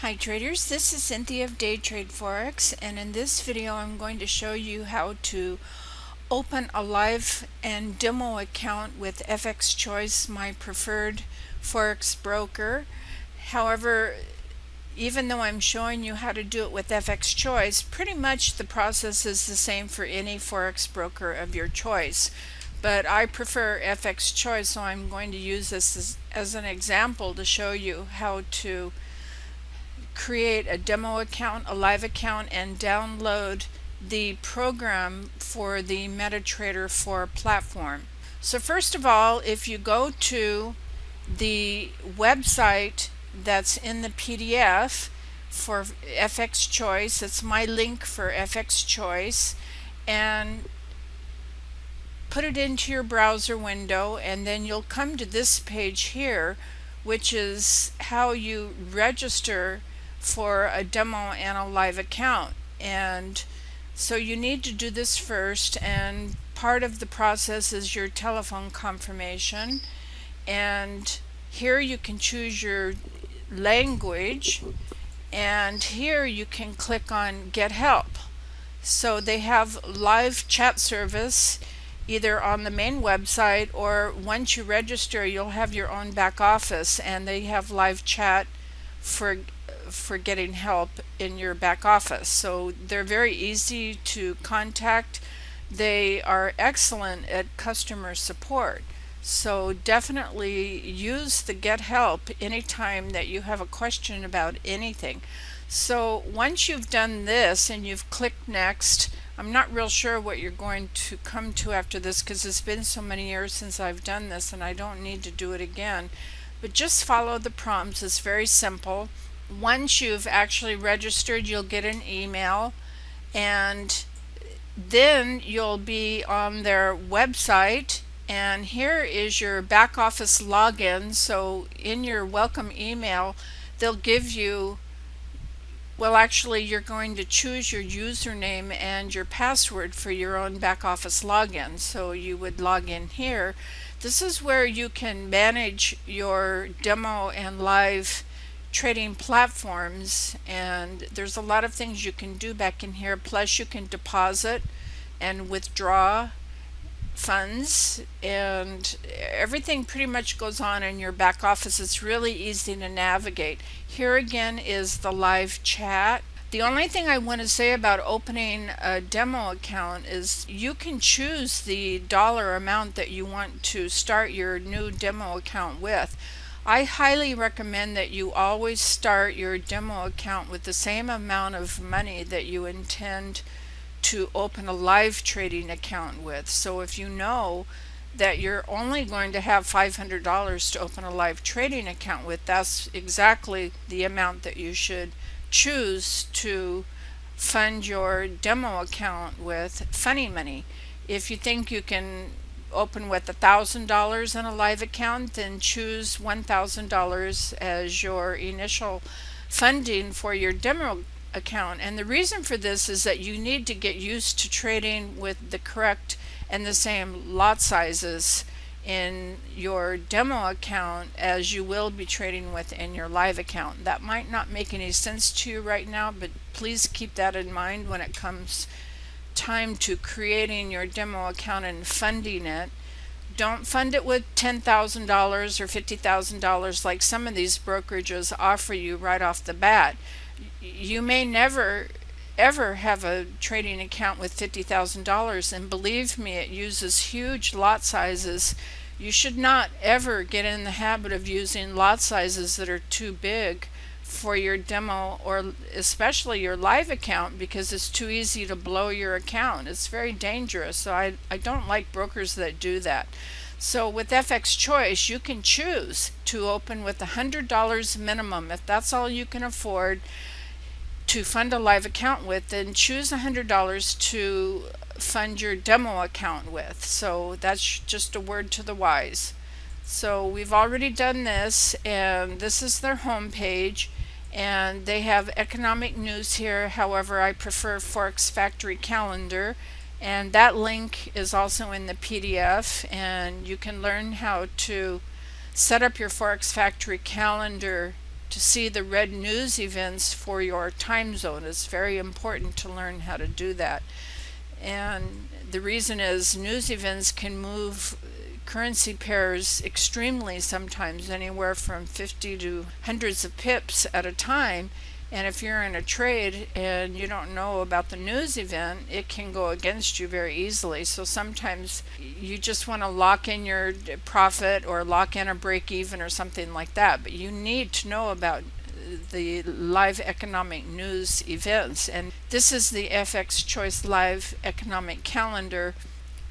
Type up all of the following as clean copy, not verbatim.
Hi traders, this is Cynthia of Day Trade Forex, and in this video I'm going to show you how to open a live and demo account with FX Choice, my preferred Forex broker. However, even though I'm showing you how to do it with FX Choice, pretty much the process is the same for any Forex broker of your choice. But I prefer FX Choice, so I'm going to use this as an example to show you how to create a demo account, a live account, and download the program for the MetaTrader 4 platform. So first of all, if you go to the website that's in the PDF for FX Choice, it's my link for FX Choice, and put it into your browser window, and then you'll come to this page here, which is how you register for a demo and a live account. And so you need to do this first, and part of the process is your telephone confirmation. And here you can choose your language, and here you can click on Get Help. So they have live chat service either on the main website, or once you register you'll have your own back office, and they have live chat for getting help in your back office. So they're very easy to contact. They are excellent at customer support. So definitely use the Get Help anytime that you have a question about anything. So once you've done this and you've clicked Next, I'm not real sure what you're going to come to after this because it's been so many years since I've done this and I don't need to do it again. But just follow the prompts. It's very simple. Once you've actually registered, you'll get an email, and then you'll be on their website, and here is your back office login. So in your welcome email they'll give you, well, actually you're going to choose your username and your password for your own back office login. So you would log in here. This is where you can manage your demo and live trading platforms, and there's a lot of things you can do back in here. Plus you can deposit and withdraw funds, and everything pretty much goes on in your back office. It's really easy to navigate. Here again is the live chat. The only thing I want to say about opening a demo account is you can choose the dollar amount that you want to start your new demo account with. I highly recommend that you always start your demo account with the same amount of money that you intend to open a live trading account with. So if you know that you're only going to have $500 to open a live trading account with, that's exactly the amount that you should choose to fund your demo account with funny money. If you think you can open with $1,000 in a live account, then choose $1,000 as your initial funding for your demo account. And the reason for this is that you need to get used to trading with the correct and the same lot sizes in your demo account as you will be trading with in your live account. That might not make any sense to you right now, but please keep that in mind when it comes time to creating your demo account and funding it. Don't fund it with $10,000 or $50,000 like some of these brokerages offer you right off the bat. You may never ever have a trading account with $50,000, and believe me, it uses huge lot sizes. You should not ever get in the habit of using lot sizes that are too big for your demo or especially your live account, because it's too easy to blow your account. It's very dangerous. So I don't like brokers that do that. So with FX Choice you can choose to open with $100 minimum. If that's all you can afford to fund a live account with, then choose $100 to fund your demo account with. So that's just a word to the wise. So we've already done this, and this is their home page, and they have economic news here. However, I prefer Forex Factory Calendar, and that link is also in the PDF, and you can learn how to set up your Forex Factory Calendar to see the red news events for your time zone. It's very important to learn how to do that. And the reason is news events can move currency pairs extremely, sometimes anywhere from 50 to hundreds of pips at a time. And if you're in a trade and you don't know about the news event, it can go against you very easily. So sometimes you just want to lock in your profit or lock in a break even or something like that. But you need to know about the live economic news events. And this is the FX Choice Live Economic Calendar,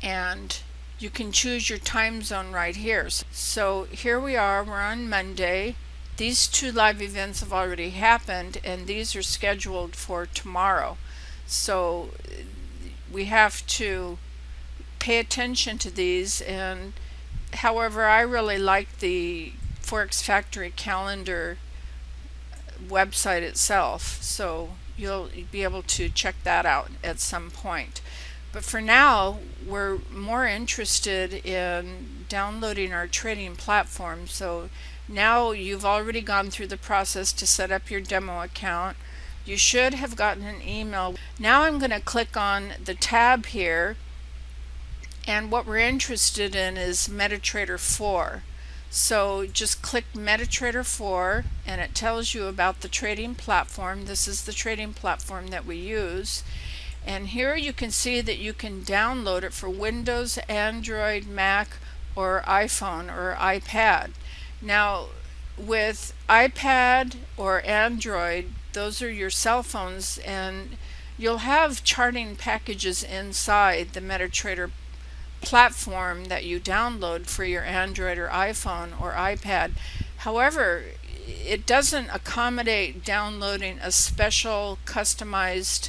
and you can choose your time zone right here. So here we are, we're on Monday. These two live events have already happened, and these are scheduled for tomorrow. So we have to pay attention to these. And however, I really like the Forex Factory calendar website itself, so you'll be able to check that out at some point. But for now, we're more interested in downloading our trading platform. So now you've already gone through the process to set up your demo account. You should have gotten an email. Now I'm going to click on the tab here, and what we're interested in is MetaTrader 4. So just click MetaTrader 4 and it tells you about the trading platform. This is the trading platform that we use. And here you can see that you can download it for Windows, Android, Mac, or iPhone or iPad. Now with iPad or Android, those are your cell phones, and you'll have charting packages inside the MetaTrader platform that you download for your Android or iPhone or iPad. However, it doesn't accommodate downloading a special customized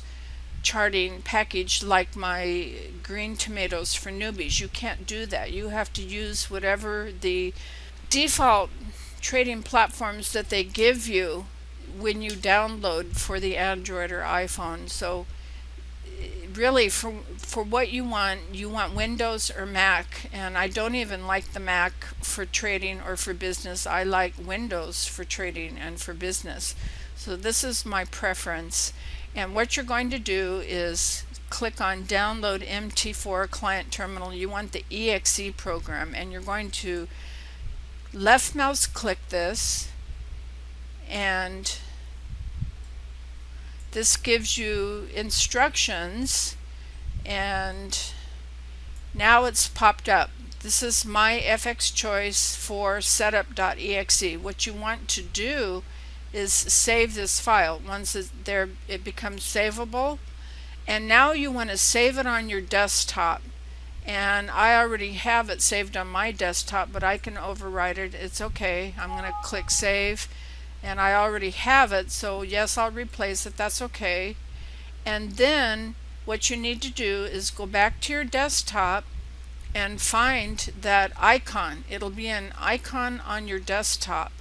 charting package like my Green Tomatoes for Newbies. You can't do that. You have to use whatever the default trading platforms that they give you when you download for the Android or iPhone. So really, for what you want Windows or Mac, and I don't even like the Mac for trading or for business. I like Windows for trading and for business. So this is my preference. And what you're going to do is click on Download MT4 Client Terminal. You want the EXE program, and you're going to left mouse click this, and this gives you instructions, and now it's popped up. This is my FX Choice for setup.exe. What you want to do is save this file. Once it's there, it becomes savable, and now you want to save it on your desktop. And I already have it saved on my desktop, but I can override it. It's okay. I'm going to click save, and I already have it, so yes, I'll replace it. That's okay. And then what you need to do is go back to your desktop and find that icon. It'll be an icon on your desktop,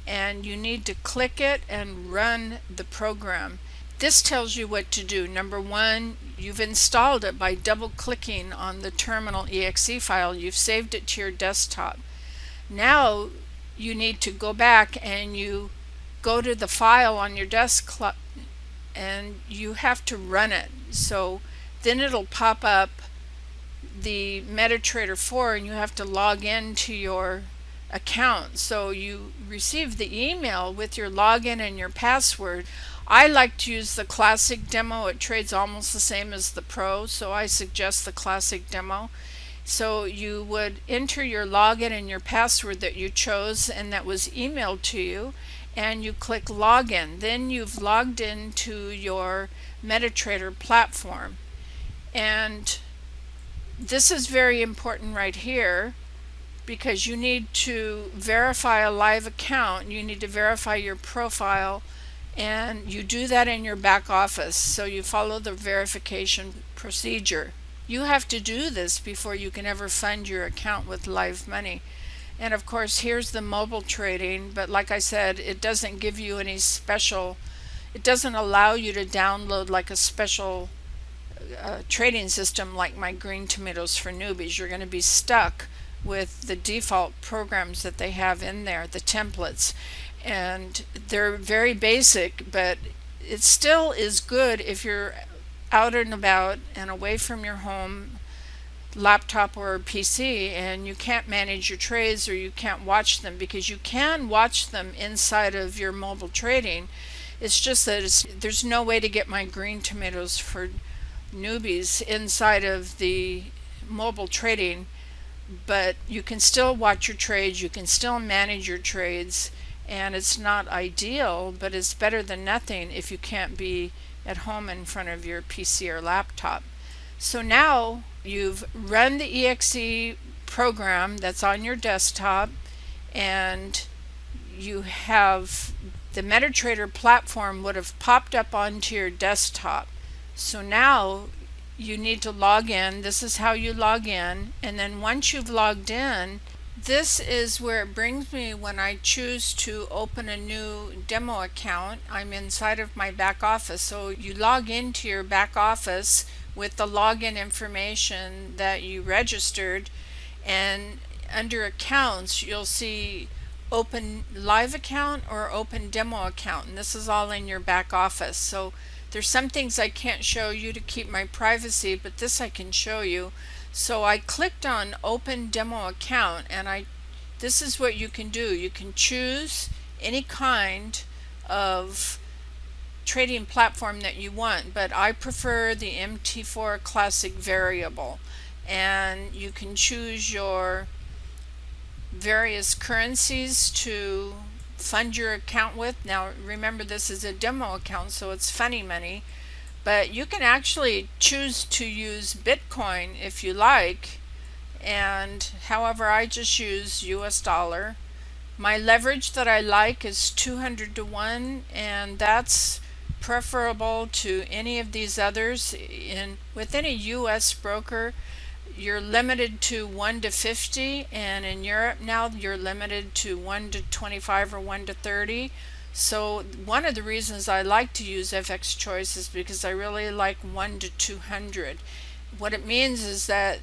and you need to click it and run the program. This tells you what to do. Number one, you've installed it by double clicking on the terminal exe file. You've saved it to your desktop. Now you need to go back and you go to the file on your desktop and you have to run it. So then it'll pop up the MetaTrader 4 and you have to log into your account. So you receive the email with your login and your password. I like to use the classic demo. It trades almost the same as the pro, so I suggest the classic demo. So you would enter your login and your password that you chose and that was emailed to you, and you click login. Then you've logged into your MetaTrader platform. And this is very important right here, because you need to verify a live account. You need to verify your profile, and you do that in your back office. So you follow the verification procedure. You have to do this before you can ever fund your account with live money. And of course, here's the mobile trading, but like I said, it doesn't give you any special, it doesn't allow you to download like a special trading system like my Green Tomatoes for Newbies. You're going to be stuck with the default programs that they have in there, the templates. and they're very basic, but it still is good if you're out and about and away from your home laptop or PC and you can't manage your trades or you can't watch them, because you can watch them inside of your mobile trading. It's just that there's no way to get my Green Tomatoes for Newbies inside of the mobile trading, but you can still watch your trades, you can still manage your trades, and it's not ideal, but it's better than nothing if you can't be at home in front of your PC or laptop. So now you've run the exe program that's on your desktop, and you have the MetaTrader platform would have popped up onto your desktop. So now you need to log in. This is how you log in, and then once you've logged in, this is where it brings me when I choose to open a new demo account. I'm inside of my back office. So you log into your back office with the login information that you registered, and under accounts you'll see open live account or open demo account, and this is all in your back office. So there's some things I can't show you to keep my privacy, but this I can show you. So I clicked on open demo account, and this is what you can do. You can choose any kind of trading platform that you want, but I prefer the MT4 classic variable, and you can choose your various currencies to fund your account with. Now remember, this is a demo account, so it's funny money, but you can actually choose to use Bitcoin if you like, and however, I just use US dollar. My leverage that I like is 200 to 1, and that's preferable to any of these others. With any US broker, you're limited to 1 to 50, and in Europe now you're limited to 1 to 25 or 1 to 30. So one of the reasons I like to use FX Choice is because I really like 1 to 200. What it means is that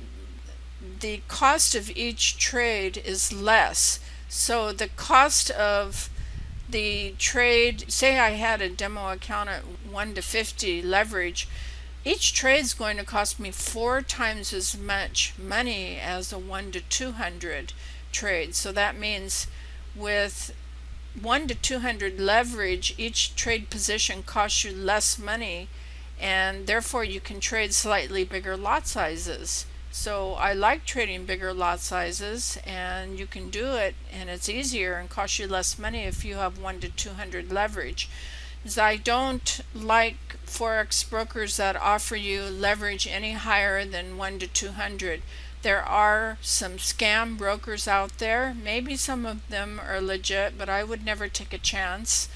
the cost of each trade is less. So the cost of the trade, say I had a demo account at 1 to 50 leverage, each trade is going to cost me 4 times as much money as a 1 to 200 trade. So that means with 1 to 200 leverage, each trade position costs you less money, and therefore you can trade slightly bigger lot sizes. So I like trading bigger lot sizes, and you can do it, and it's easier and costs you less money if you have 1 to 200 leverage. I don't like Forex brokers that offer you leverage any higher than 1 to 200. There are some scam brokers out there. Maybe some of them are legit, but I would never take a chance,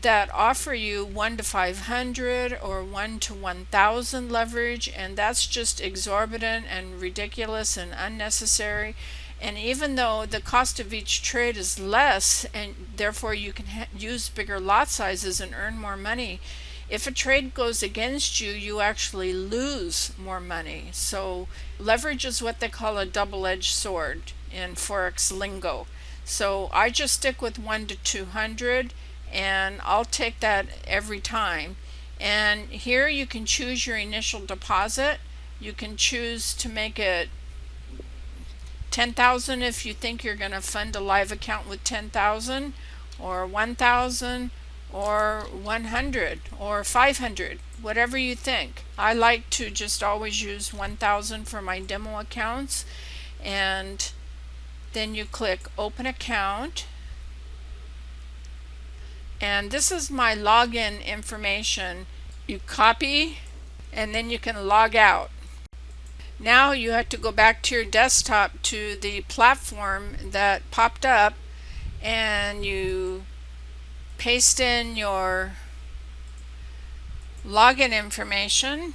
that offer you 1 to 500 or 1 to 1000 leverage, and that's just exorbitant and ridiculous and unnecessary. And even though the cost of each trade is less, and therefore you can use bigger lot sizes and earn more money, if a trade goes against you, you actually lose more money. So leverage is what they call a double-edged sword in Forex lingo. So I just stick with 1 to 200, and I'll take that every time. And here you can choose your initial deposit. You can choose to make it 10,000 if you think you're going to fund a live account with 10,000, or 1,000, or 100, or 500, whatever you think. I like to just always use 1,000 for my demo accounts, and then you click open account, and this is my login information. You copy, and then you can log out. Now you have to go back to your desktop to the platform that popped up, and you paste in your login information,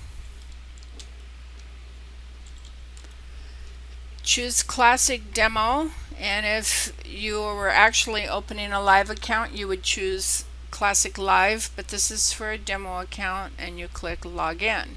choose classic demo, and if you were actually opening a live account you would choose classic live, but this is for a demo account, and you click login.